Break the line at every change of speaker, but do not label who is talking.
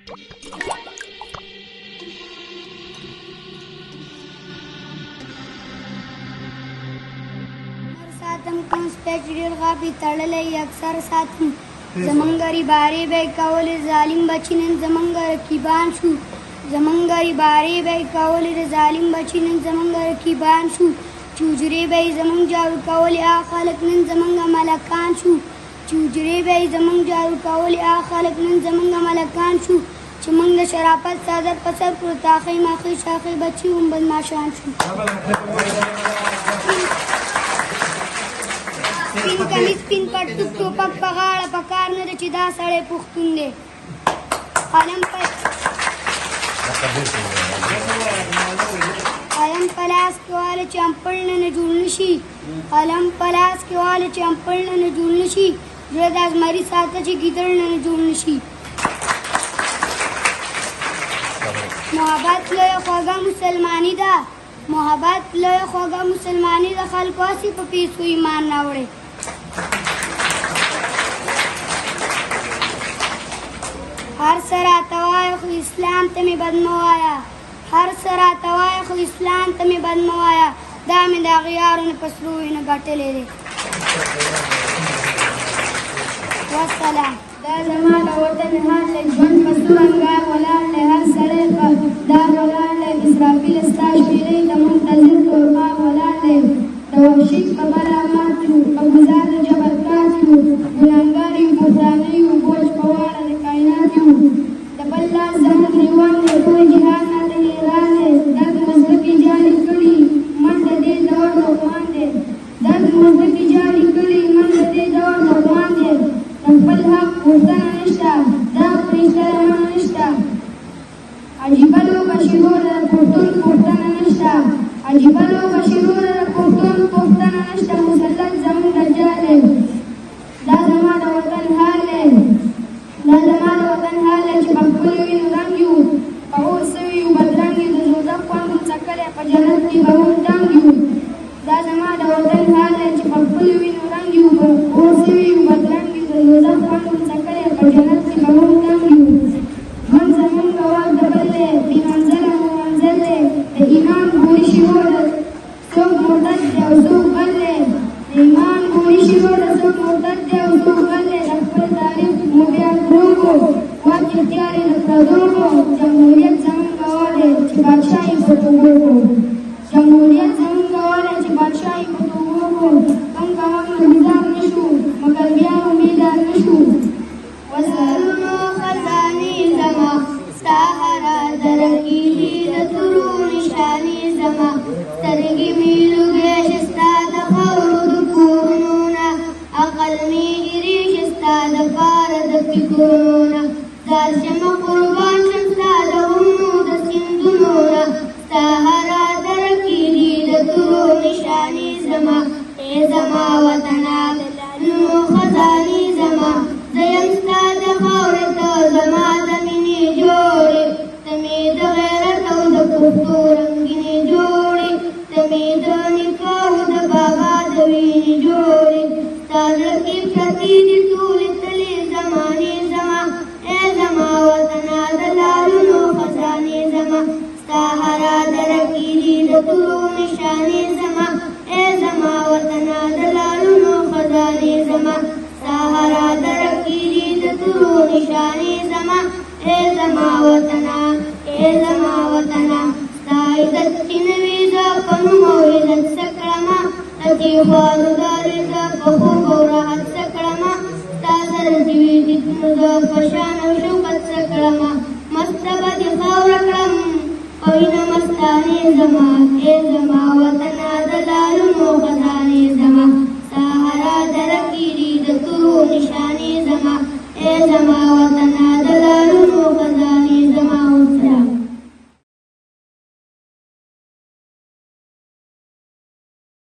ساتم کوم سپیچ ډیر غابي تړلې اکثر ساتم زمنګری باری به کول ظالم بچینن زمنګ رکیبان شو زمنګری باری به کول ظالم بچینن زمنګ رکیبان شو چوجری به زمنګ جارو کول خلق نن زمنګ ملکان شو چوجری به زمنګ جارو کول خلق نن زمنګ ملکان شو چې موږ د شرافت صادر پسر پر تاخی ماخی شاخی بچی هم بدماشان شو سپین کمیز سپین پرتوک ټوپک په غاړه پکار نه ده چې دا سړی پښتون دی قلم په لاس کې واله چې امپړ نه جوړ نه شي قلم په لاس کې واله چې امپړ نه جوړ نه شي زړه د ازمري ساته چې ګیدړ نه جوړ نه شي محبت لویه خوږه مسلماني ده محبت لویه خوږه مسلماني ده خلکو هسې په پیسو ایمان راوړی هر څه راته وایه خو اسلام ته مې بد مه وایه هر څه راته وایه خو اسلام ته مې بد مه وایه دا مې د هغې یارو نه په سرو وینو ګټلی دی والسلام
دا زما د وطن حال دی ژوند په سور انګار ولاړ دی هر سړی په دار ولاړ دی اسرافیل ستا شپېلۍ د منتظر تورغار ولاړ دی د وحشي په بله مات یو په ګزار د جبرکات یو ګناهګار یو بهرانه یو بوج په واړه د کائنات یو د بل لاس زموږ ګریوان دی ټول جهان راته حیران دی درد مځکې جالې کړي منډه دې دور لقمان دی درد مځکې جالې کړي منډه دې دور لقمان دی د خپل حق غوښتنه نشته دا پرېږده رمه نشته عجیبه لوبه شروع ده د پښتون پوښتنه نشته عجیبه لوبه شروع ده د پښتون پوښتنه نشته مسلط زموږ دجال دی دا زما د وطن حال دی دا زما د وطن حال دی چې په خپلو وینو رنګ یو په اور سوي یو بدرنګ یو د دوزخ خوند مو څکلی په جنت کې به مونږ دنګ یو دا زما د وطن حال دی چې په خپلو وینو رنګ یو په اور سوي یو بدرنګ یو د دوزخ خوند مو څکلی په جنت کې به مونږ دنګ یو ژوند زموږ واک د بل دی بې منزله مو منزل دی د ایمان ګوري شروع ده څوک مرتد دی او څوک بل دی د ایمان ګوري شروع ده څوک مرتد دی او څوک بل دی د خپل تاریخ مو بیا دروغو واک اختیار یې د پردوغو جمهوریت زموږ ګواه دی چې بادشاه یې په توبو کړو جمهوریت زموږ ګواه دی چې بادشاه یې په توبو کړو موږ به هم مزدار نه شو مګر بیا امیدار نه شو
وسرونو خزانې زما ستا هره دره کې دي د تورو نشانې زما سترګې مې لوګې شي ستا د خاورو د کورونو نه عقل مې هېرې شي ستا دپاره د فکرونو نه دار شمه قربان شم ستا د غرونو د سیندونو نه ستا هره دره کې دي د تورو نشانې زما ای زما وطنه د لعلونو خزانې زما زه یم ستا د خاورې ته زما د مینې جوړې ته مې د غیرت او د پښتو رنګینې جوړې ته مې د نیکه او د بابا د وینې جوړې ستا زړه کې پرتې دي ټولې تلې زمانې زما ای زما وطنه د لعلونو خزانې زما ستا هره دره کې دي د تورو نشانې زما ای زما وطنه د لعلونو خزانې زما ستا هره دره کې دي د تورو نشانې زما ای زما وطنه ای زما وطنه ستا عزت چې نه وي زه په نوم او عزت څه کړمه د تېغوارو دارې زه په خوب او راحت څه کړمه ستا سره چې وي نو زه په شان او شوکت څه کړمه مسته به دې خاوره کړم په وینه مستانې زما ای زما وطنه د لعلونو خزانې زما ستا هره دره کې دي د تورو نشانې زما ای زما